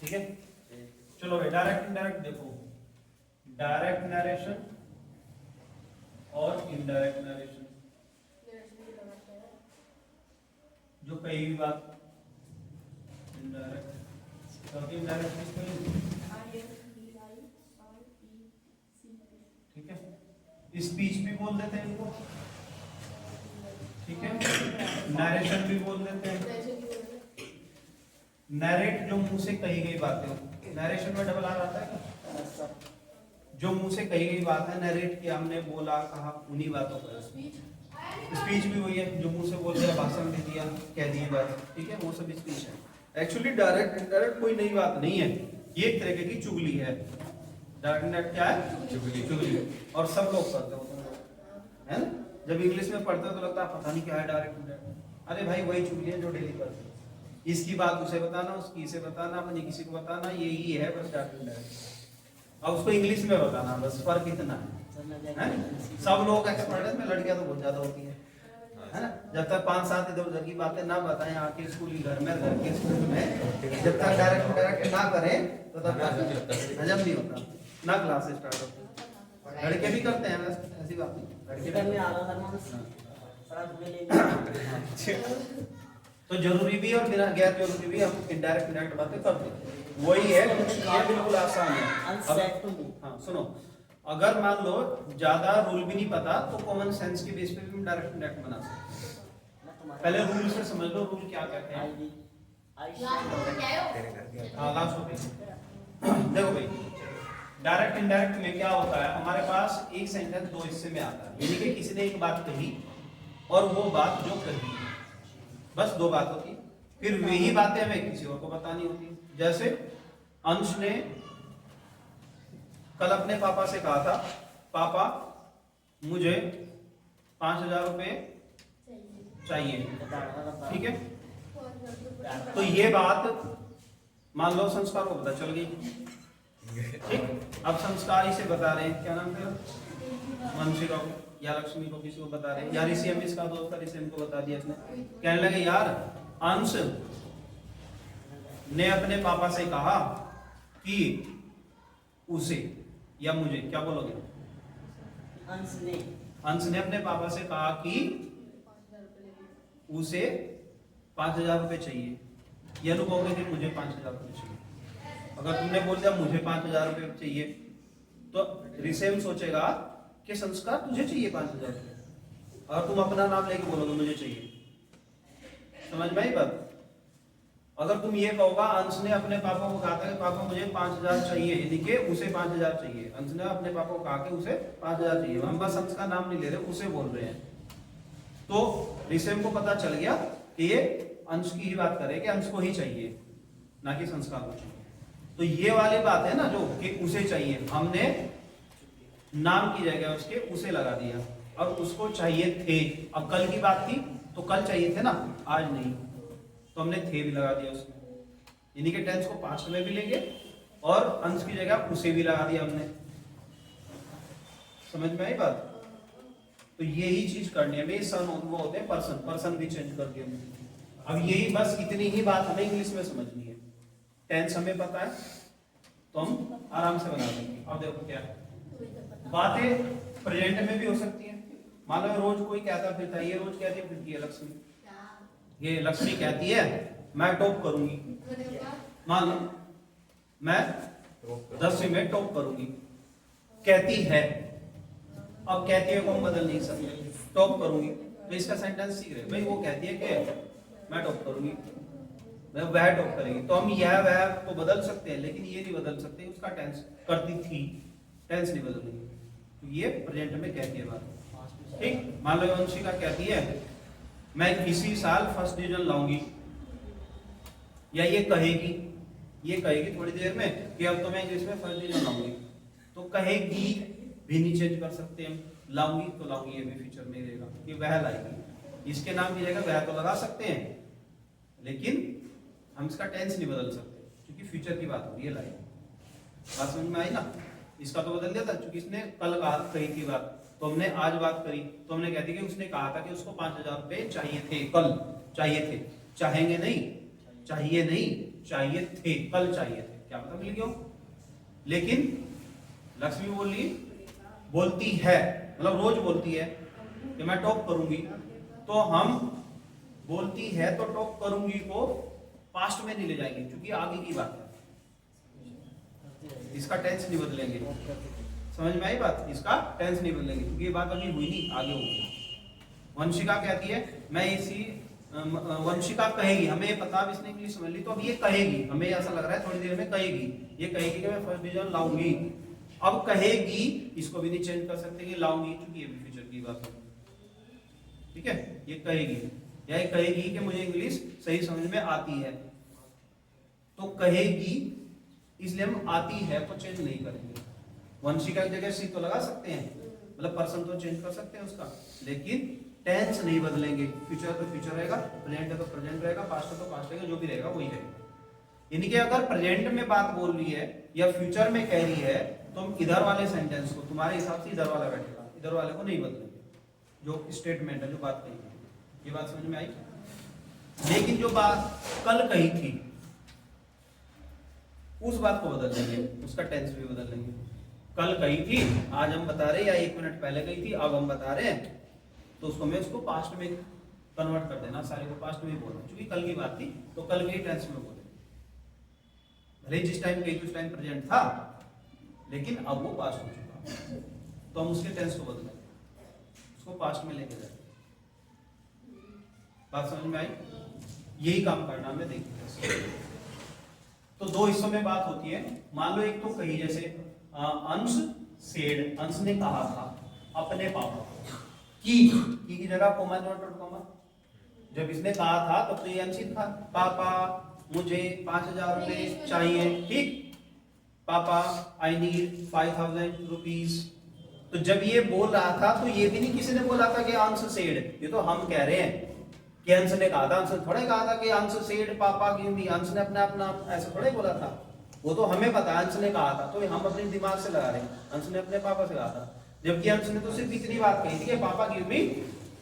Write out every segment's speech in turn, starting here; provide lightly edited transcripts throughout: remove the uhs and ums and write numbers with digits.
ठीक है, चलो भाई डायरेक्ट इनडायरेक्ट देखो, डायरेक्ट नरेशन और इनडायरेक्ट नरेशन। जो कही भी बात इनडायरेक्ट, इनडायरेक्ट ठीक है, स्पीच भी बोल देते हैं इनको, ठीक है, नरेशन भी बोल देते हैं। नरेट जो मुंह से कही गई बातें हो, नरेशन में डबल आर आता है क्या? जो मुंह से कही गई बात है, नरेट किया, हमने बोला कहा, उन्हीं बातों पर। स्पीच भी वही है, जो मुंह से बोल दिया, भाषण दे दिया, कह दिए बात, ठीक है, वो सब स्पीच है। एक्चुअली डायरेक्ट इनडायरेक्ट कोई नई बात नहीं है, ये एक तरह की चुगली है। डायरेक्ट इनडायरेक्ट क्या है? चुगली। चुगली, और सब लोग करते हो, तुम लोग है ना। जब इंग्लिश में पढ़ते हो तो लगता है पता नहीं क्या है डायरेक्ट इनडायरेक्ट। अरे भाई वही चुगली है जो डेली करते हो, इसकी बात उसे बताना, उसकी इसे बताना, अपनी किसी को बताना, यही है बस डायरेक्ट इनडायरेक्ट। अब उसको इंग्लिश में बताना, बस फर्क इतना है। सब लोग एक्सपर्ट है, लड़कियां तो बहुत ज्यादा होती है ना। जब तक 5-7 इधर उधर की बातें ना बताएं आके स्कूल की घर में, घर के स्कूल में, जब तक डायरेक्ट डायरेक्ट ना करें तो तब तक हजम नहीं होता, ना क्लास स्टार्ट होती। लड़के भी करते हैं वैसे, ऐसी बात नहीं, लड़के भी तो जरूरी भी और बिना गैर जरूरी भी हम इनडायरेक्ट इनडायरेक्ट बातें करते हैं, वही है। ये बिल्कुल आसान है। हाँ सुनो, अगर मान लो ज्यादा रूल भी नहीं पता तो कॉमन सेंस के बेस पे भी हम डायरेक्ट इनडायरेक्ट बना सकते हैं। पहले रूल से समझ लो, रूल क्या कहते हैं। हाँ लास्ट हो गई। देखो भाई, डायरेक्ट इनडायरेक्ट में क्या होता है, हमारे पास एक सेंटेंस दो हिस्से में आता है, यानी कि किसी ने एक बात कही और वो बात जो कही, बस दो बात होती, फिर वही बातें हमें किसी और को बतानी होती। जैसे अंश ने कल अपने पापा से कहा था, पापा मुझे 5,000 रुपए चाहिए, ठीक है। तो ये बात मान लो संस्कार को पता चल गई, ठीक। अब संस्कार इसे बता रहे हैं, क्या नाम है, वंशिका को या लक्ष्मी को, किसी को बता रहे हैं, या ऋषियम इसका दोस्त था, ऋषियम को बता दिया इसने। कहने लगे यार अंश ने अपने पापा से कहा कि उसे या मुझे, क्या बोलोगे, अंश ने अपने पापा से कहा कि उसे 5,000 रुपए चाहिए, या तो कहोगे कि मुझे 5,000 रुपए चाहिए। अगर तुमने बोल दिया मुझे 5,000 रुपए चाहिए तो ऋषियम सोचेगा कि संस्कार तुझे चाहिए 5,000 रुपए, और तुम अपना नाम लेके बोलोगे मुझे चाहिए। समझ में आई बात। अगर तुम ये कहोगा अंश ने अपने पापा को कहा था कि पापा मुझे 5,000 चाहिए, यानी कि उसे 5,000 चाहिए, अंश ने अपने पापा को कहा कि उसे 5,000 चाहिए, हम बस अंश का नाम नहीं ले रहे, उसे बोल रहे हैं, तो ऋषियम को पता चल गया कि ये अंश की ही बात करे कि अंश को ही चाहिए, ना कि संस्कार को चाहिए। तो ये वाली बात है ना, जो कि उसे चाहिए, हमने नाम की जगह उसके उसे लगा दिया, और उसको चाहिए थे। अब कल की बात थी तो कल चाहिए थे ना, आज नहीं, तो हमने थे भी लगा दिया उसमें, यानी कि टेंस को पास्ट में भी लेंगे और अंश की जगह उसे भी लगा दिया हमने। समझ में आई बात। तो यही चीज करनी है, मेरे सन वो होते हैं पर्सन, पर्सन भी चेंज कर दिया। अब यही बस इतनी ही बात हमें इंग्लिश में समझनी है, टेंस हमें पता है तो हम आराम से बना देंगे। अब देखो क्या है, बातें प्रेजेंट में भी हो सकती हैं। मान लो रोज कोई कहता फिरता है, ये रोज कहती फिरती है लक्ष्मी, ये लक्ष्मी कहती है मैं टॉप करूंगी, मान लो मैं 10वीं में टॉप करूंगी, कहती है। अब कहती है को हम बदल नहीं सकते, टॉप करूंगी, तो इसका सेंटेंस सीख रहे भाई, वो कहती है कि मैं टॉप करूंगी, वह टॉप करेगी, तो हम यह वह को बदल सकते हैं, लेकिन ये नहीं बदल सकते उसका टेंस, करती थी, टेंस नहीं बदलेंगे। तो ये प्रेजेंट में कहती है बात, ठीक। मान लो वंशिका कहती है मैं इसी साल फर्स्ट डिवीजन लाऊंगी, या ये कहेगी थोड़ी देर में कि अब तो मैं इंग्लिश में फर्स्ट डिवीजन लाऊंगी, तो कहेगी भी नहीं चेंज कर सकते हम, लाऊंगी तो लाऊंगी ये भी फ्यूचर में रहेगा कि वह लाएगी, इसके नाम की जगह वह तो लगा सकते हैं, लेकिन हम इसका टेंस नहीं बदल सकते क्योंकि फ्यूचर की बात हो रही है, लाएगी। बात समझ में आई ना। इसका तो बदल दिया था क्योंकि इसने कल कही थी बात, तो हमने आज बात करी, तो हमने कहती कि उसने कहा था कि उसको 5,000 रुपए चाहिए थे, कल चाहिए थे, चाहेंगे नहीं, चाहिए नहीं, चाहिए थे, कल चाहिए थे, क्या पता मिल गया हो। लेकिन लक्ष्मी बोलती है, मतलब रोज बोलती है कि मैं टॉप करूंगी, तो हम बोलती है तो टॉप करूंगी को पास्ट में नहीं ले जाएंगे क्योंकि आगे की बात है, इसका टेंस नहीं बदलेंगे। समझ में आई बात? इसका टेंस नहीं बदलेंगे क्योंकि ये बात अभी हुई नहीं, आगे होगी। वंशिका कहती है मैं इसी वंशिका कहेगी, हमें पता अब इसने इंग्लिश समझ ली, तो अब ये कहेगी, हमें ऐसा लग रहा है थोड़ी देर में कहेगी, ये कहेगी कि मैं फर्स्ट डिवीजन लाऊंगी। अब कहेगी इसको भी नहीं चेंज कर सकते कि लाऊंगी, क्योंकि ये भी फ्यूचर की बात है। ठीक है, ये कहेगी या ये कहेगी कि मुझे इंग्लिश सही समझ में आती है, तो कहेगी, इसलिए हम आती है को चेंज नहीं करेंगे। वंशिका की जगह सी तो लगा सकते हैं, मतलब पर्सन तो चेंज कर सकते हैं उसका, लेकिन टेंस नहीं बदलेंगे। फ्यूचर तो फ्यूचर रहेगा, प्रेजेंट है तो प्रेजेंट रहेगा, पास्ट है तो पास्ट रहेगा, जो भी रहेगा वही रहेगा। यानी कि अगर प्रेजेंट में बात बोल रही है या फ्यूचर में कह रही है, तो हम इधर वाले सेंटेंस को तुम्हारे हिसाब से इधर वाला बैठेगा, इधर वाले को नहीं बदलेंगे, जो स्टेटमेंट है, जो बात कही है। ये बात समझ में आई? लेकिन जो बात कल कही थी उस बात को बदल देंगे, उसका टेंस भी बदल देंगे। कल कही थी, आज हम बता रहे, या 1 मिनट पहले कही थी, अब हम बता रहे हैं, तो उसको मैं उसको पास्ट में कन्वर्ट कर देना, सारे को पास्ट में ही बोलना, क्योंकि कल की बात थी तो कल के ही टेंस में बोले। भले जिस टाइम कही थी उस टाइम प्रेजेंट था, लेकिन अब वो पास्ट हो चुका, तो हम उसके टेंस को बदलें, उसको पास्ट में लेके जाए। बात समझ में आई? यही काम करना हमें, देखिए। तो दो हिस्सों में बात होती है। मान लो एक तो कही, जैसे अंश सेड, अंश ने कहा था अपने पापा को, की जगह कोमा, नॉट कोमा। जब इसने कहा था तब तो ये अंशित था, पापा मुझे 5000 रुपए चाहिए, ठीक, पापा आई नीड 5000 रुपीज। तो जब ये बोल रहा था तो ये भी नहीं किसी ने बोला था कि अंश सेड, ये तो हम कह रहे हैं कि अंश ने कहा था, अंश ने थोड़े कहा था कि अंश सेड पापा गिव मी, अंश ने अपने अपना ऐसा थोड़े बोला था, वो तो हमें पता है अंश ने कहा था, तो हम अपने दिमाग से लगा रहे हैं, अंश ने अपने पापा से कहा था, जबकि अंश ने तो सिर्फ इतनी बात कही थी कि पापा गिव मी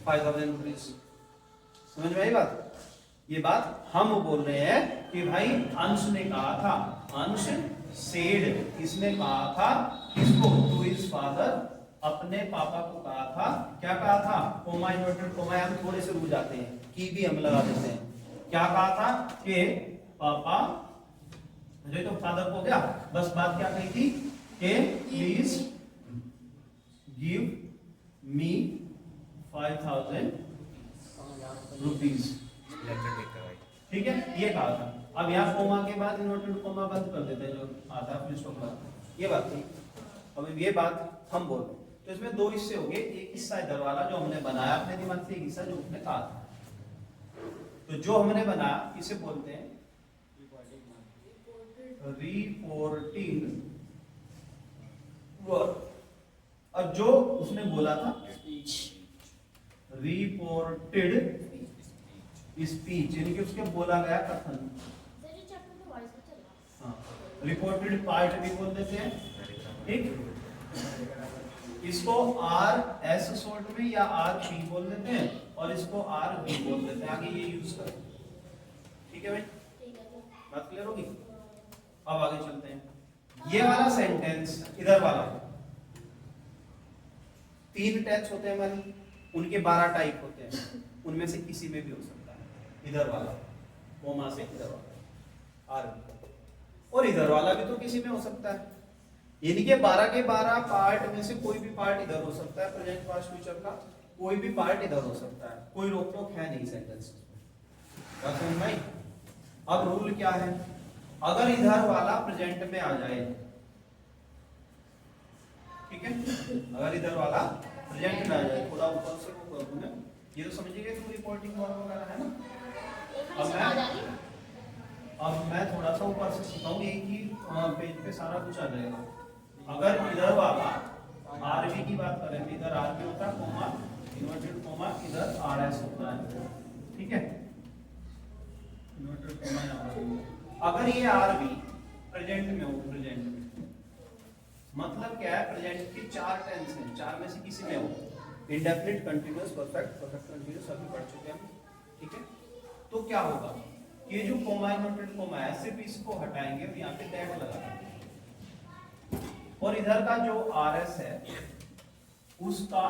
5000 रुपीज। समझ में आई बात? ये बात हम बोल रहे हैं कि भाई अंश ने कहा था, अंश सेड, इसने कहा था किसको, टू हिज फादर, अपने पापा को कहा था। क्या कहा था? कोमा, इन्वर्टेड कोमा, हम थोड़े से रुक जाते हैं, की भी हम लगा देते हैं। क्या कहा था कि पापा, मुझे तो फादर को गया, बस बात क्या कही थी कि प्लीज गिव मी 5000 रुपीज। ठीक है, ये कहा था। अब यहाँ कोमा के बाद इन्वर्टेड कोमा बंद कर देते हैं, जो आता है फुल स्टॉप बाद, ये बात थी। अब ये बात हम बोल रहे हैं, तो इसमें दो हिस्से हो गए, एक हिस्सा इधर वाला जो हमने बनाया अपने दिमाग से, एक हिस्सा जो उसने कहा था। तो जो हमने बनाया इसे बोलते हैं रिपोर्टिंग वर्ब, और जो उसने बोला था रिपोर्टेड स्पीच, यानी कि उसके बोला गया कथन। हाँ, रिपोर्टेड पार्ट भी बोल देते हैं, ठीक। इसको आर एस शॉर्ट में या आर पी बोल देते हैं, और इसको आर बी बोल देते हैं, आगे ये यूज करें। ठीक है भाई, बात क्लियर होगी? अब आगे चलते हैं। ये वाला सेंटेंस, इधर वाला, 3 टेंस होते हैं हमारे, उनके 12 टाइप होते हैं, उनमें से किसी में भी हो सकता है। इधर वाला कोमा से इधर वाला आर, और इधर वाला भी तो किसी में हो सकता है, यानी कि 12 के 12 पार्ट में से कोई भी पार्ट इधर हो सकता है, प्रेजेंट पास्ट फ्यूचर का कोई भी पार्ट इधर हो सकता है, कोई रोक टोक है नहीं सेंटेंस में। भाई अब रूल क्या है, अगर इधर वाला प्रेजेंट में आ जाए, ठीक है, अगर इधर वाला प्रेजेंट में आ जाए, थोड़ा ऊपर से वो कर दूं मैं, ये तो समझिए तुम रिपोर्टिंग वगैरह है ना। अब मैं थोड़ा सा ऊपर से सिखाऊं, एक ही पेज पे सारा कुछ आ जाएगा। अगर इधर वाला आरबी की बात करें, इधर आरबी होता है कोमा, इन्वर्टेड कोमा, इधर आरएस होता है, ठीक है, इन्वर्टेड कोमा यहाँ। अगर ये आरबी प्रेजेंट में हो, प्रेजेंट में मतलब क्या है, प्रेजेंट की 4 टेंस हैं, 4 में से किसी में हो, indefinite, continuous, perfect, perfect continuous, अभी पढ़ चुके हैं, ठीक है। तो क्या होगा, ये जो कोमा इन्वर्टेड कोमा है सिर्फ इसको हटाएंगे और यहाँ पे दैट लगा देंगे और इधर का जो RS है उसका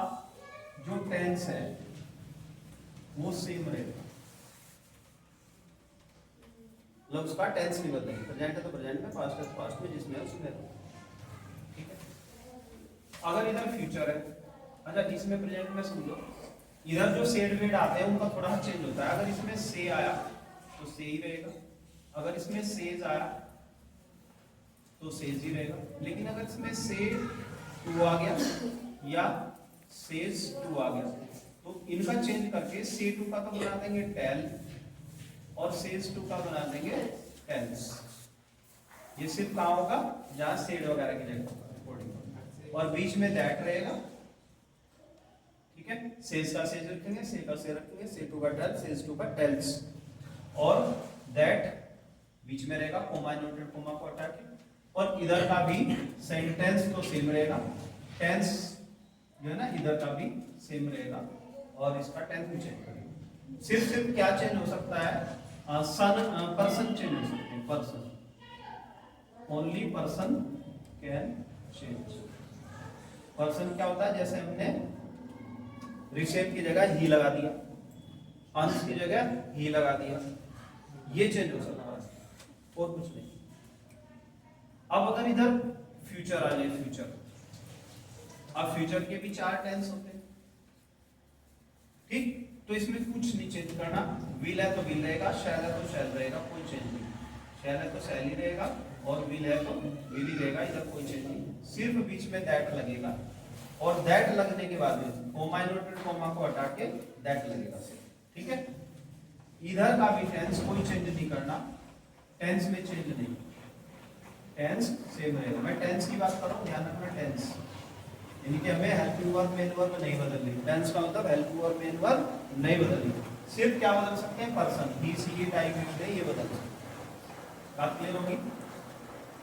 जो टेंस है वो सेम रहेगा, मतलब उसका टेंस नहीं बदलेंगे, प्रेजेंट है तो प्रेजेंट में, पास्ट है तो पास्ट में, जिसमें उसमें। ठीक है, अगर इधर फ्यूचर है, अच्छा इसमें प्रेजेंट में समझो इधर जो सेड वेड आते हैं उनका थोड़ा चेंज होता है। अगर इसमें से आया तो से ही रहेगा, अगर इसमें सेज आया तो सेज ही रहेगा, लेकिन अगर इसमें से टू आ गया या सेज टू आ गया तो इनका चेंज करके से टू का तो बना देंगे टेल और सेज टू का बना देंगे टेल्स। ये सिर्फ कहाँ होगा जहां सेड वगैरह की जगह, और बीच में दैट रहेगा। ठीक है, सेज का सेज रखेंगे, से का से रखेंगे, से टू का टेल, सेज टू का टेल्स, और दैट बीच में रहेगा कोमा इन्वर्टेड कोमा को हटा के, और इधर का भी सेंटेंस तो सेम रहेगा, टेंस जो है ना इधर का भी सेम रहेगा और इसका टेंस भी चेंज करेंगे। सिर्फ क्या चेंज हो सकता है, सन पर्सन चेंज हो सकते हैं, person, only person can change. Person क्या होता है, जैसे हमने रिसेप की जगह ही लगा दिया, अंश की जगह ही लगा दिया, ये चेंज हो सकता है और कुछ नहीं। अब अगर इधर फ्यूचर आ जाए, फ्यूचर, अब फ्यूचर के भी 4 टेंस होते हैं। ठीक, तो इसमें कुछ नहीं चेंज करना, विल है तो विल रहेगा, शैल है तो शैल रहेगा, कोई चेंज नहीं। शैल है तो शैल ही रहेगा और विल है तो विल ही रहेगा, इधर कोई चेंज नहीं, सिर्फ बीच में दैट लगेगा, और दैट लगने के बाद में कोमा इन्वर्टेड कोमा को हटा के दैट लगेगा सिर्फ। ठीक है, इधर का भी टेंस कोई चेंज नहीं करना, टेंस में चेंज नहीं, टेंस सेम रहेगा। मैं टेंस की बात कर रहा हूं, ध्यान रखना टेंस, यानी कि हमें हेल्पिंग वर्ब मेन वर्ब नहीं बदलनी, टेंस का मतलब हेल्पिंग वर्ब मेन वर्ब नहीं बदलनी, सिर्फ क्या बदल सकते हैं, पर्सन, ही सी टाइप यूज है, ये बदल सकते हैं। बात क्लियर होगी?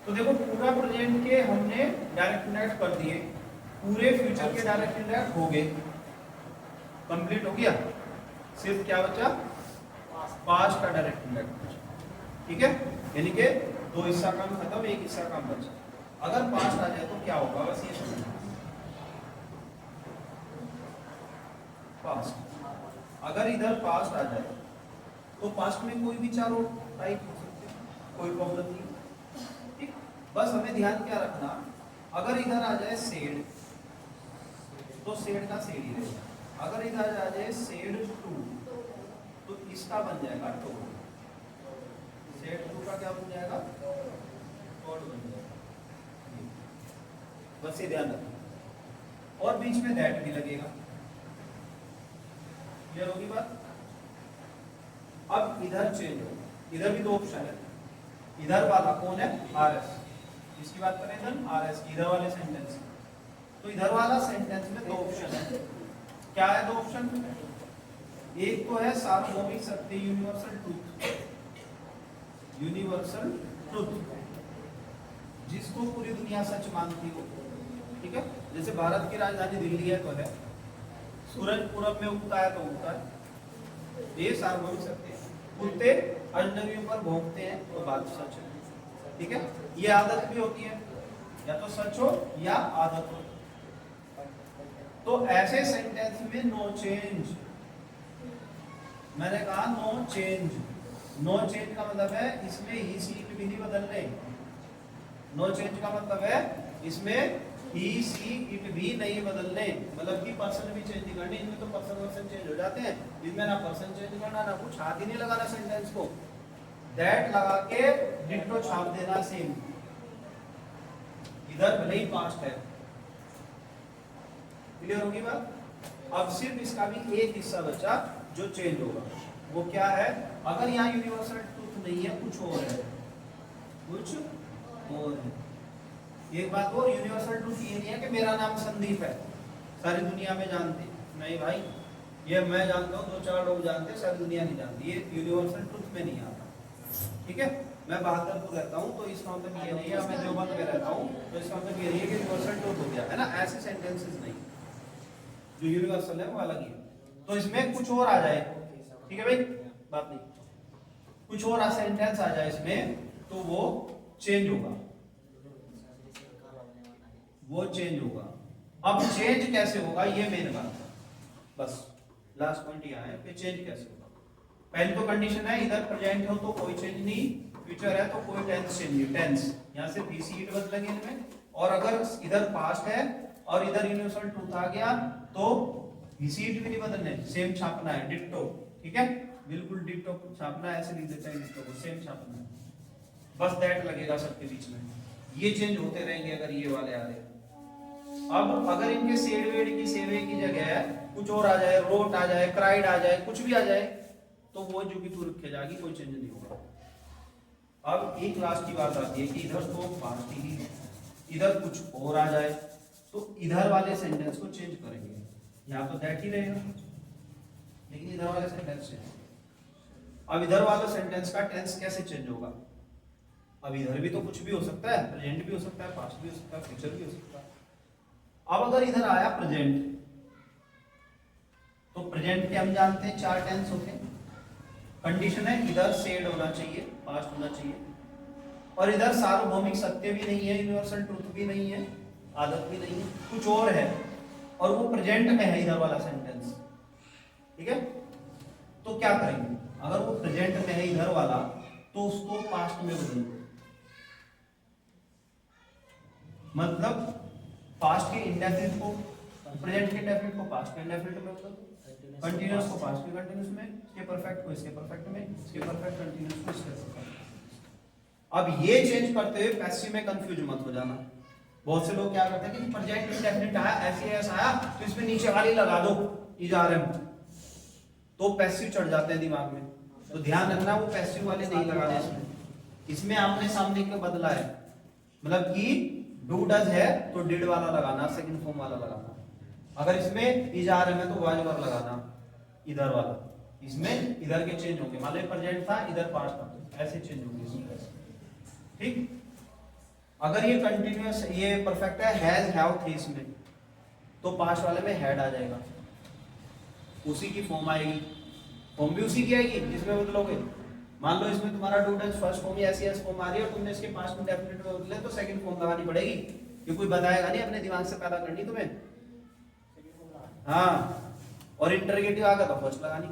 तो देखो पूरा प्रेजेंट के हमने डायरेक्ट इंडायरेक्ट कर दिए, पूरे फ्यूचर के डायरेक्ट इंडायरेक्ट हो गए, कंप्लीट हो गया, सिर्फ क्या बचा, पास्ट का डायरेक्ट इंडायरेक्ट। ठीक है, यानी कि 2 हिस्सा काम खत्म, 1 हिस्सा काम बचा। अगर पास्ट आ जाए तो क्या होगा, बस ये समझना। पास्ट, अगर इधर पास्ट आ जाए तो पास्ट में कोई भी 4 टाइप हो सकते हैं, कोई प्रॉब्लम नहीं। ठीक, बस हमें ध्यान क्या रखना, अगर इधर आ जाए सेड तो सेड का सेड ही रहेगा, अगर इधर आ जाए सेड टू तो इसका बन जाएगा टू, सेड टू का क्या बन जाएगा, टोड बन जाएगा, बस ये ध्यान रखना, और बीच में दैट भी लगेगा। क्लियर होगी बात? अब इधर चेंज हो, इधर भी 2 ऑप्शन है, इधर वाला कौन है, RS, इसकी बात करें इधर RS की, इधर वाले सेंटेंस, तो इधर वाला सेंटेंस में 2 ऑप्शन है। क्या है 2 ऑप्शन, एक तो है सार्वभौमिक सत्य, यूनिवर्सल ट्रूथ, यूनिवर्सल ट्रूथ, जिसको पूरी दुनिया सच मानती हो। ठीक है, जैसे भारत की राजधानी दिल्ली है तो है, सूरज पूरब में उगता है तो उगता है, ये सार्वभौमिक सत्य है। कुत्ते अजनबियों पर भौंकते हैं तो बात सच है। ठीक है, ये आदत भी होती है, या तो सच हो या आदत हो। तो ऐसे सेंटेंस में नो चेंज, मैंने कहा नो चेंज, नो चेंज का मतलब है इसमें ही सीट भी नहीं बदलने, नो चेंज का मतलब है इसमें ही सी इट भी नहीं बदलने, मतलब कि पर्सन भी चेंज नहीं करनी, इनमें तो पर्सन वर्सन चेंज हो जाते हैं, इसमें ना पर्सन चेंज करना, ना कुछ, हाथ ही नहीं लगाना सेंटेंस को, दैट लगा के डिट्टो छाप देना सेम, इधर भले ही पास्ट है। क्लियर होगी बात? अब सिर्फ इसका भी एक हिस्सा बचा जो चेंज होगा, वो क्या है, अगर यहाँ यूनिवर्सल ट्रूथ नहीं है, कुछ और है, कुछ और है। एक बात और, यूनिवर्सल ट्रूथ ये नहीं है कि मेरा नाम संदीप है, सारी दुनिया में जानते, नहीं भाई, ये मैं जानता हूँ, 2-4 लोग जानते, सारी दुनिया नहीं जानती, ये यूनिवर्सल ट्रूथ में नहीं आता। ठीक है, मैं बहादुरपुर रहता हूँ तो इसका मतलब ये नहीं है, मैं देवबंद में रहता हूँ तो इसका मतलब ये नहीं है कि यूनिवर्सल ट्रूथ हो गया, है ना, ऐसे सेंटेंसेस नहीं, जो यूनिवर्सल है वो अलग ही है। तो इसमें कुछ और आ जाए, ठीक है भाई, बात नहीं, कुछ और सेंटेंस आ जाए इसमें तो वो चेंज होगा, वो चेंज होगा। अब चेंज कैसे होगा ये मेन बात है, बस लास्ट पॉइंट यहाँ है कि चेंज कैसे होगा। पहली तो कंडीशन है इधर प्रेजेंट हो तो कोई चेंज नहीं, फ्यूचर है तो कोई टेंस चेंज नहीं, टेंस यहाँ से VC बदलेंगे इनमें, और अगर इधर पास्ट है और इधर यूनिवर्सल ट्रूथ आ गया तो VC भी नहीं बदलने, सेम छापना है, डिट्टो, ठीक है, बिल्कुल डिट्टो छापना है, ऐसे लिख देते हैं डिट्टो को, सेम छापना है, बस दैट लगेगा सबके बीच में, ये चेंज होते रहेंगे अगर ये वाले आ रहे हैं। अब अगर इनके सेड वेड की सेवे की जगह कुछ और आ जाए, रोट आ जाए, क्राइड आ जाए, कुछ भी आ जाए तो वो जो भी तू रखे जाएगी, कोई चेंज नहीं होगा। अब एक लास्ट की बात आती है कि इधर तो पास्ट ही है, इधर कुछ और आ जाए तो इधर वाले सेंटेंस को चेंज करेंगे, यहाँ तो दैट ही रहेगा लेकिन इधर वाले सेंटेंस चेंज। अब इधर वाले सेंटेंस का टेंस कैसे चेंज होगा? अब इधर भी तो कुछ भी हो सकता है, प्रेजेंट भी हो सकता है, पास्ट भी हो सकता है, फ्यूचर भी हो सकता है। अब अगर इधर आया प्रेजेंट तो प्रेजेंट के हम जानते हैं 4 टेंस होते हैं। कंडीशन है इधर सेड होना चाहिए, पास्ट होना चाहिए, और इधर सार्वभौमिक सत्य भी नहीं है, यूनिवर्सल ट्रूथ भी नहीं है, आदत भी नहीं है, कुछ और है और वो प्रेजेंट में है इधर वाला सेंटेंस, ठीक है। तो क्या करेंगे? अगर वो प्रेजेंट में है इधर वाला तो उसको पास्ट में बदलेंगे, मतलब पास्ट के इंडेफिनिट को प्रेजेंट के इंडेफिनिट को पास्ट के इंडेफिनिट में बदल दो, कंटीन्यूअस को पास्ट के कंटीन्यूअस में, इसके परफेक्ट को इसके परफेक्ट में, इसके परफेक्ट कंटीन्यूअस को इसके परफेक्ट। अब ये चेंज करते हुए पैसिव में कंफ्यूज मत हो जाना। बहुत से लोग क्या करते हैं कि प्रेजेंट इंडेफिनिट आया, ऐसे आया तो इसमें नीचे वाली लगा दो इजारम, तो पैसिव चढ़ जाते हैं दिमाग में, तो ध्यान रखना वो पैसिव वाले नहीं लगाने इसमें। इसमें आपने सामने का बदला है, मतलब कि डू डज है तो डिड वाला लगाना, सेकंड फॉर्म वाला लगाना। अगर इसमें इजार है तो वाज वर लगाना इधर वाला, इसमें इधर के चेंज होंगे, मान लो प्रेजेंट था इधर पास्ट था, ऐसे चेंज होंगे इसमें, ठीक। अगर ये कंटीन्यूअस ये परफेक्ट है, हैज हैव थे इसमें, तो पास्ट वाले में हैड आ जाएगा, उसी की फॉर्म आएगी, फॉर्म भी उसी की आएगी जिसमें बदलोगे। मान लो इसमें तुम्हारा डू डज फर्स्ट फॉर्म या ऐसी फॉर्म आ रही है और तुमने इसके पास्ट में डेफिनेट में बदले तो सेकंड फॉर्म लगानी पड़ेगी, ये कोई बताएगा नहीं, अपने दिमाग से पैदा करनी तुम्हें। हाँ, और इंटरगेटिव आ गया तो फर्स्ट लगानी।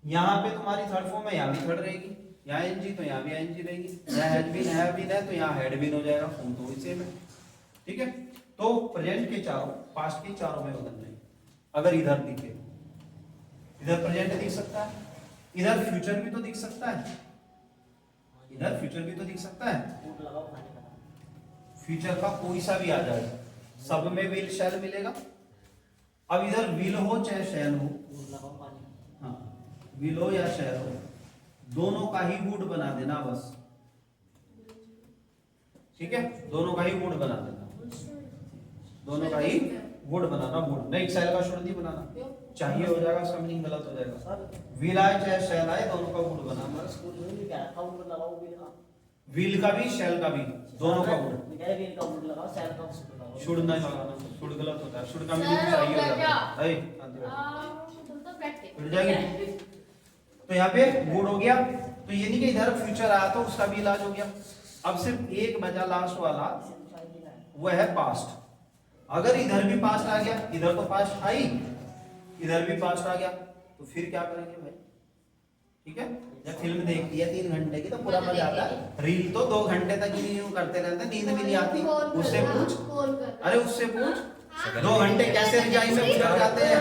यहाँ पे तुम्हारी थर्ड फॉर्म है, यहाँ भी थर्ड रहेगी, यहाँ एनजी तो यहाँ भी एनजी रहेगी, यहाँ हैड बीन है तो यहाँ हैड बीन हो जाएगा, फॉर्म तो वही सेम है, ठीक है। तो प्रेजेंट के चारों, पास्ट के चारों में बदलना है। अगर इधर दिखे, इधर प्रेजेंट दिख सकता है, इधर फ्यूचर भी तो दिख सकता है, इधर फ्यूचर भी तो दिख सकता है, फ्यूचर का कोई सा भी आ जाए, सब में विल शैल मिलेगा। अब इधर विल हो चाहे शैल हो, हाँ विल हो या शैल हो, दोनों का ही वुड बना देना बस, ठीक है, दोनों का ही वुड बना देना, दोनों का ही वुड बनाना, वुड नहीं, शैल का शुड नहीं बनाना, चाहिए हो जाएगा, उसका मीनिंग गलत हो जाएगा। विल आए चाहे शैल आए, दोनों का वुड बनाना, विल का भी शैल का भी दोनों का वुड, शुड नहीं लगाना, शुड गलत होता है, शुड का मीनिंग चाहिए हो जाता है, उड़ जाएगी। तो यहाँ पे वुड हो गया, तो ये नहीं कि इधर फ्यूचर आया तो उसका भी इलाज हो गया। अब सिर्फ एक बचा लास्ट वाला, वो है पास्ट। अगर इधर भी पास्ट आ गया, इधर तो पास्ट आई, इधर भी पास्ट आ गया, तो फिर क्या करेंगे भाई, ठीक है। जब फिल्म देखती है 3 घंटे की तो पूरा मजा आता है, रील तो 2 घंटे तक ही यूं करते रहते हैं, नींद भी नहीं आती। उससे पूछ, अरे उससे पूछ 2 घंटे कैसे रजाई में गुजर जाते हैं,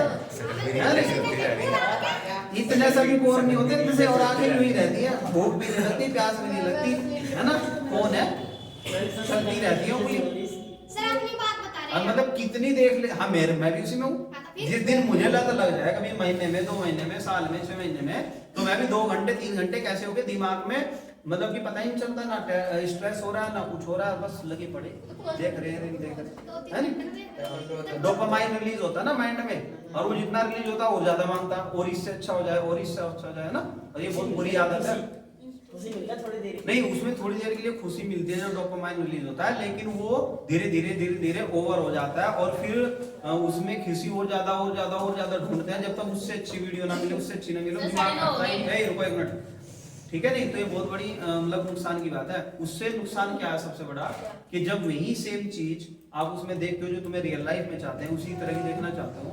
इतने सभी बोर नहीं होते, इतने और आगे नहीं रहती है, भूख भी नहीं लगती, प्यास भी नहीं लगती, है ना, कौन है चलती रहती है पूरी। मतलब कितनी देख ले, हाँ मैं भी उसी में हूँ। जिस दिन मुझे लत लग जाए कभी महीने में, 2 महीने में, साल में, 6 महीने में, तो मैं भी 2 घंटे 3 घंटे कैसे हो गए दिमाग में, मतलब कि पता ही नहीं चलता, ना स्ट्रेस हो रहा है ना कुछ हो रहा है, बस लगे पड़े देख रहे हैं। डोपामाइन रिलीज होता है ना माइंड में, और वो जितना रिलीज होता है और ज्यादा मांगता, और इससे अच्छा हो जाए, और इससे अच्छा हो जाए ना, और ये बहुत बुरी आदत है। नहीं, उसमें थोड़ी देर के लिए खुशी मिलती है जब डोपामाइन रिलीज होता है, लेकिन वो धीरे धीरे ओवर हो जाता है, और फिर उसमें खुशी और ज्यादा ढूंढते हैं, जब तक उससे अच्छी वीडियो ना मिले, उससे अच्छी ना मिले, दिमाग रुको 1 मिनट, ठीक है नहीं, तो ये बहुत बड़ी मतलब नुकसान की बात है। उससे नुकसान क्या है सबसे बड़ा, कि जब वही सेम चीज आप उसमें देखते हो जो तुम्हें रियल लाइफ में चाहते हैं उसी तरह की देखना चाहते हो,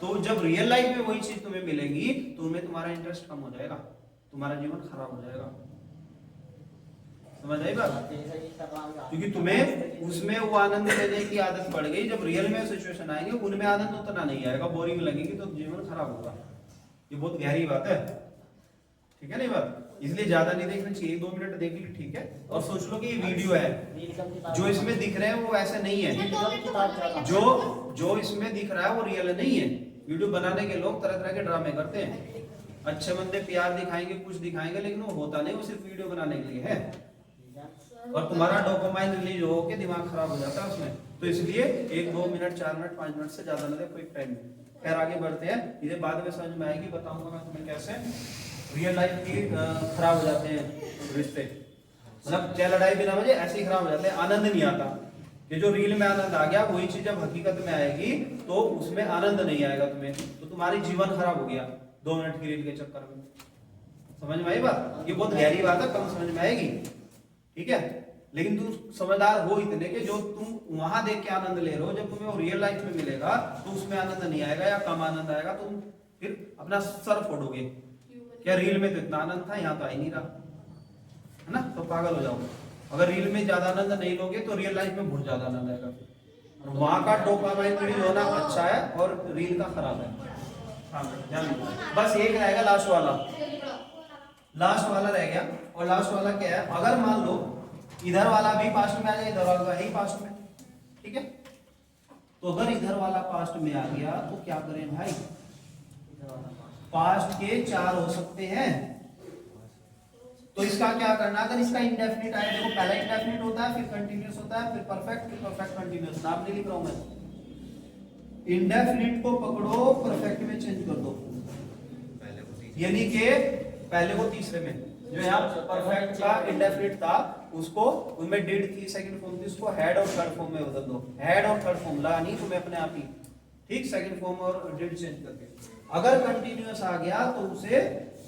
तो जब रियल लाइफ में वही चीज तुम्हें मिलेगी तो उनमें तुम्हारा इंटरेस्ट कम हो जाएगा, तुम्हारा जीवन खराब हो जाएगा। समझ आई बात? क्योंकि तुम्हें उसमें वो आनंद लेने की आदत पड़ गई, जब रियल में सिचुएशन आएंगे उनमें आनंद उतना नहीं आएगा, बोरिंग लगेगी, तो जीवन खराब होगा। ये बहुत गहरी बात है, ठीक है नहीं बात? इसलिए ज्यादा नहीं देखना चाहिए, 2 मिनट देख ली ठीक है। और सोच लो कि ये वीडियो है, जो इसमें दिख रहे हैं वो ऐसे नहीं है, जो इसमें दिख रहा है वो रियल नहीं है। वीडियो बनाने के लोग तरह तरह के ड्रामे करते हैं, अच्छे बंदे प्यार दिखाएंगे, कुछ दिखाएंगे, लेकिन वो होता नहीं, वो सिर्फ वीडियो बनाने के लिए है, और तुम्हारा डोपामाइन रिलीज हो के दिमाग खराब हो जाता है उसमें। तो इसलिए 1, 2 मिनट, 4 मिनट, 5 मिनट से ज्यादा ना देखो एक टाइम में। खैर आगे बढ़ते हैं, इसे बाद में समझ में आएगी, बताऊंगा मैं तुम्हें कैसे रियल लाइफ की खराब हो जाते हैं रिश्ते, मतलब क्या लड़ाई बिना वजह ऐसे ही खराब हो जाते हैं, आनंद नहीं आता। कि जो रील में आनंद आ गया वही चीज जब हकीकत में आएगी तो उसमें आनंद नहीं आएगा तुम्हें, तो तुम्हारी जीवन खराब हो गया 2 मिनट की रील के चक्कर में। समझ में आई बात? ये बहुत गहरी बात है, कम समझ में आएगी, ठीक है? लेकिन तुम समझदार हो इतने के जो तुम वहां देख के आनंद ले रहे हो, जब तुम्हें वो रियल लाइफ में मिलेगा तो उसमें आनंद नहीं आएगा या कम आनंद आएगा, तुम फिर अपना सर फोड़ोगे, क्या रील में तो इतना आनंद था, यहाँ तो आ ही नहीं रहा, है ना? तो पागल हो जाओगे। अगर रील में ज्यादा आनंद नहीं लोगे तो रियल लाइफ में बहुत ज्यादा आनंद आएगा। और वहां का डोपामाइन रिलीज होना अच्छा है और रील का खराब है। हाँ, बस एक रहेगा लास्ट वाला रह गया। और लास्ट वाला क्या है, अगर मान लो इधर वाला भी पास्ट में आ जाए, इधर वाला है ही पास्ट में, ठीक है? तो अगर इधर वाला पास्ट में आ गया तो क्या करें भाई? पास्ट के 4 हो सकते हैं, तो इसका क्या करना, अगर इसका इंडेफिनिट आए, देखो पहला इंडेफिनिट होता है, फिर कंटीन्यूअस होता है, फिर परफेक्ट, फिर परफेक्ट कंटीन्यूअस। नाम नहीं लिख रहा हूं मैं, इंडेफिनिट को पकड़ो, परफेक्ट में चेंज कर दो, यानी कि पहले को तीसरे में, जो यहाँ परफेक्ट का इंडेफिनिट था उसको उनमें डिड थी, सेकंड फॉर्म थी, उसको हैड और थर्ड फॉर्म में बदल दो। हैड और थर्ड फॉर्म ला नहीं तुम्हें अपने आप ही, ठीक? सेकंड फॉर्म और डिड चेंज करके। अगर कंटीन्यूअस आ गया तो उसे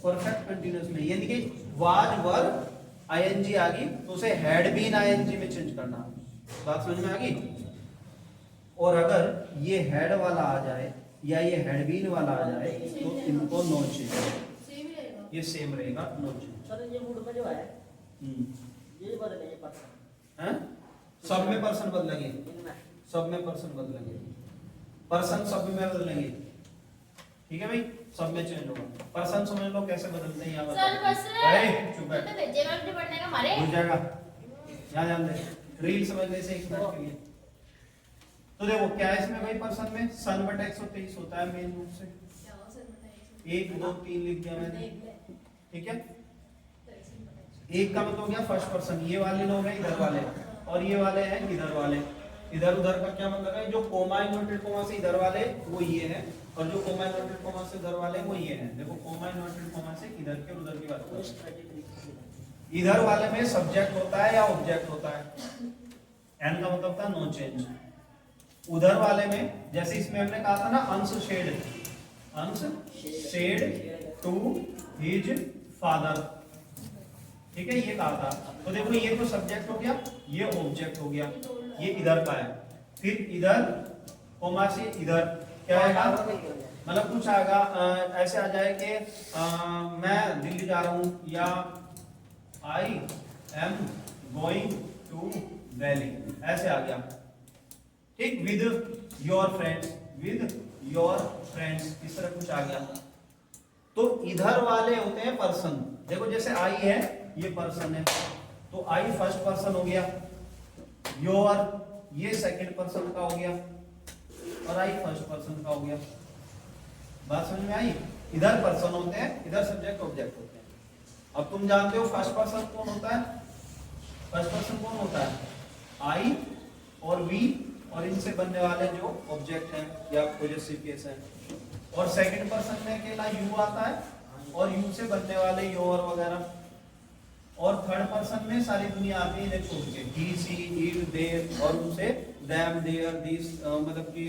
परफेक्ट कंटीन्यूअस में, यानी कि वाज वर आईएनजी आ गई तो उसे हैड बीन आईएनजी में चेंज करना। बात समझ में आ गई? और अगर ये हैड वाला आ जाए या ये हैड बीन वाला आ जाए तो इनको नो चेंज, ये सेम रहेगा, नो चेंज। सर ये मूड में जो है ये बदलेंगे पर्सन, हैं? सब में पर्सन बदलेंगे, सब में पर्सन बदलेंगे, पर्सन सब में बदलेंगे, ठीक है भाई? सब में चेंज होगा। पर्सन समझ लो कैसे बदलते हैं, यहाँ बताओ। चुप है, तो भेजे में पढ़ने का मारे हो जाएगा, यहाँ ध्यान दे, रील समझने से 1 मिनट के लिए। तो देखो क्या है इसमें भाई, पर्सन में सन बटा 123 होता है मेन रूप से, 1, 2, 3 लिख दिया मैंने, ठीक है? एक का मतलब हो गया फर्स्ट पर्सन, ये वाले लोग हैं इधर वाले, और ये वाले हैं इधर वाले। इधर उधर का क्या मतलब है, जो कोमा इन्वर्टेड कोमा से इधर वाले वो ये है, और जो कोमा इन्वर्टेड कोमा से इधर वाले वो ये है। देखो कोमा इन्वर्टेड कोमा से इधर के उधर की बात करो। इधर वाले में सब्जेक्ट होता है या ऑब्जेक्ट होता है, एन का मतलब था नो चेंज। उधर वाले में जैसे इसमें हमने कहा था ना, अंश शेड टू हिज फादर, ठीक है? ये कहा था। तो देखो ये तो सब्जेक्ट हो गया, ये ऑब्जेक्ट हो गया, ये इधर का है। फिर इधर कोमा से इधर क्या आएगा, मतलब कुछ आएगा ऐसे आ जाए कि मैं दिल्ली जा रहा हूं, या I am going to Delhi, ऐसे आ गया, ठीक? विद योर फ्रेंड्स, इस तरह कुछ आ गया। तो इधर वाले होते हैं पर्सन। देखो जैसे आई है, ये पर्सन है, तो आई फर्स्ट पर्सन हो गया, योर ये सेकंड पर्सन का हो गया, और आई फर्स्ट पर्सन का हो गया। बात समझ में आई? इधर पर्सन होते हैं, इधर सब्जेक्ट ऑब्जेक्ट होते हैं। अब तुम जानते हो फर्स्ट पर्सन कौन होता है? फर्स्ट पर्सन कौन होता है? आई और वी, और इनसे बनने वाले जो ऑब्जेक्ट हैं या पॉजेसिव केस हैं। और सेकंड पर्सन में अकेला यू आता है, और यू से बनने वाले योर वगैरह। और थर्ड पर्सन में सारी दुनिया आती है इन्हें छोड़ के, ही, सी, इट, देयर, और उनसे देम, देयर, दिस, मतलब कि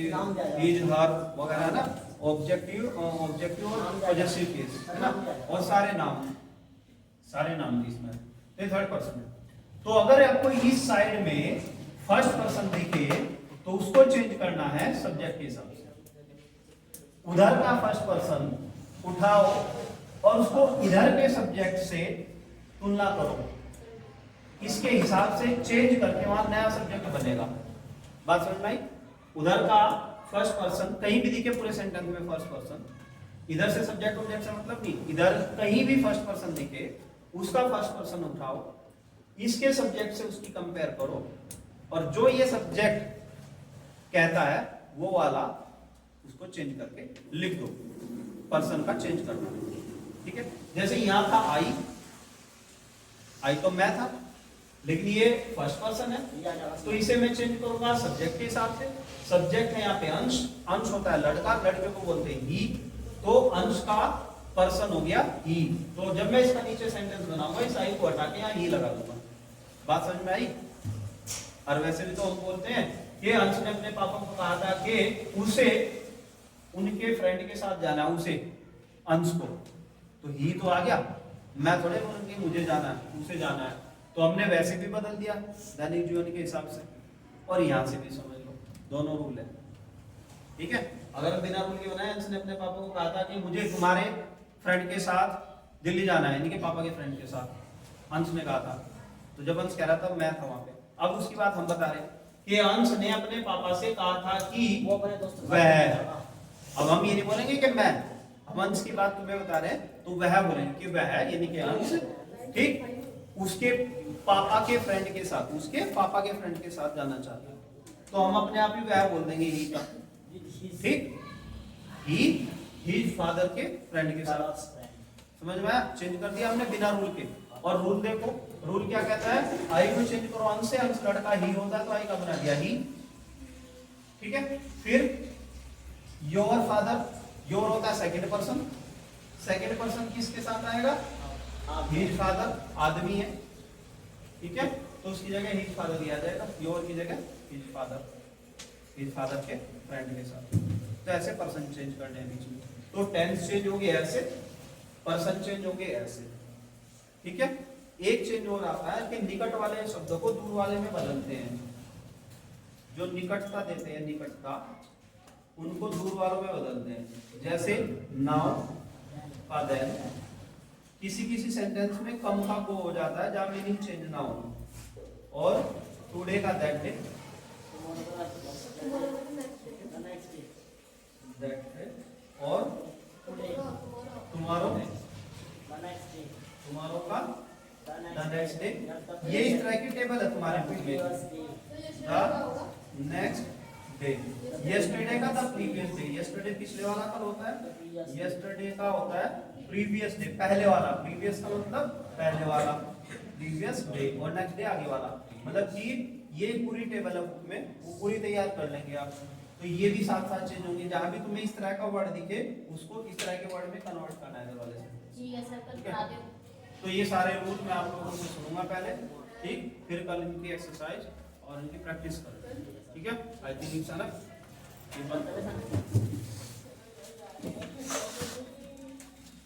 इज, हर वगैरह ना, ऑब्जेक्टिव और पॉजेसिव केस, है ना? और सारे नाम सारे नाम भी इसमें तो ये थर्ड पर्सन है। तो अगर आपको इस साइड में फर्स्ट पर्सन दिखे तो उसको चेंज करना है सब्जेक्ट के हिसाब से। उधर का फर्स्ट पर्सन उठाओ और उसको इधर के सब्जेक्ट से तुलना करो, इसके हिसाब से चेंज करके वहां नया सब्जेक्ट बनेगा। बात समझ में आई? उधर का फर्स्ट पर्सन कहीं भी दिखे पूरे सेंटेंस में फर्स्ट पर्सन, इधर से सब्जेक्ट ऑब्जेक्ट से मतलब नहीं, इधर कहीं भी फर्स्ट पर्सन दिखे उसका फर्स्ट पर्सन उठाओ, इसके सब्जेक्ट से उसकी कंपेयर करो और जो ये सब्जेक्ट कहता है वो वाला उसको चेंज करके लिख दो, पर्सन का चेंज करना। ठीक है, जैसे यहां था आई तो मैं था, लेकिन ये फर्स्ट पर्सन है तो इसे मैं चेंज करूंगा सब्जेक्ट के हिसाब से। सब्जेक्ट है यहाँ पे अंश, अंश होता है लड़का, लड़के को बोलते हैं ही, तो अंश का पर्सन हो गया ही। तो जब मैं इसका नीचे सेंटेंस बनाऊंगा इस आई को हटा के यहाँ ही लगा दूंगा। बात समझ में आई? और वैसे भी तो हम बोलते हैं कि अंश ने अपने पापा को कहा था कि उसे उनके फ्रेंड के साथ जाना है, उसे अंश को, तो ही तो आ गया। मैं थोड़े बोलूंगी मुझे जाना है, उसे जाना है, तो हमने वैसे भी बदल दिया दैनिक जीवन के हिसाब से। और यहाँ से भी समझ लो दोनों रूल है। ठीक है, अगर बिना रूल के बनाए, अंश ने अपने पापा को कहा था कि मुझे तुम्हारे फ्रेंड के साथ दिल्ली जाना है, इनके पापा के फ्रेंड के साथ अंश ने कहा था, तो जब अंश कह रहा था मैं था वहां पे। अब उसकी बात हम बता रहे कि अंश ने अपने पापा से कहा था कि वो अपने दोस्त वह, अब हम ये नहीं बोलेंगे कि मैं, हम अंश की बात तुम्हें बता रहे हैं तो वह बोलेंगे कि वह यानी कि अंश, ठीक, उसके पापा के फ्रेंड के साथ, उसके पापा के फ्रेंड के साथ जाना चाहता है, तो हम अपने आप ही वह बोल देंगे ही का। ठीक, ही फादर के फ्रेंड के साथ। समझ में आया? चेंज कर दिया हमने बिना रूल के। और रूल देखो, रूल क्या कहता है, आई को चेंज करो अंश से, अंश लड़का ही होता है तो आई का बना दिया ही। ठीक है, फिर योर फादर, योर होता है सेकंड पर्सन, सेकंड पर्सन किसके साथ आएगा, हिज फादर, आदमी है। ठीक है, तो उसकी जगह हिज फादर दिया जाएगा, योर की जगह हिज फादर के फ्रेंड के साथ। तो ऐसे पर्सन चेंज करने हैं बीच में, तो टेंस चेंज हो गया ऐसे, पर्सन चेंज हो गए ऐसे। ठीक है, एक चेंज हो रहा है कि निकट वाले शब्दों को दूर वाले में बदलते हैं। जो निकटता देते हैं, निकटता, उनको दूर वालों में बदलते हैं। जैसे नाउ का देन, किसी सेंटेंस में कम का को हो जाता है जहां मीनिंग चेंज ना हो। और टुडे का दैट डे, और टुमारो का द नेक्स्ट डे। ये इस तरह की टेबल है तुम्हारे बुक में, द नेक्स्ट डे। यस्टरडे का द प्रीवियस डे, यस्टरडे पिछले वाला कल होता है, यस्टरडे का होता है प्रीवियस डे, पहले वाला। प्रीवियस का मतलब पहले वाला, प्रीवियस डे, और नेक्स्ट डे आगे वाला। मतलब कि ये पूरी टेबल है बुक में, वो पूरी तैयार कर लेंगे आप। तो ये भी साथ साथ चेंज होंगे, जहां भी तुम्हें इस तरह का वर्ड दिखे उसको इस तरह के वर्ड में कन्वर्ट करना है वाले से। जी सर, कल करा दो। तो ये सारे रूल मैं आप लोगों से सुनूंगा पहले, ठीक, फिर कल इनकी एक्सरसाइज और इनकी प्रैक्टिस करेंगे। ठीक है, आई थिंक इट्स एनफ।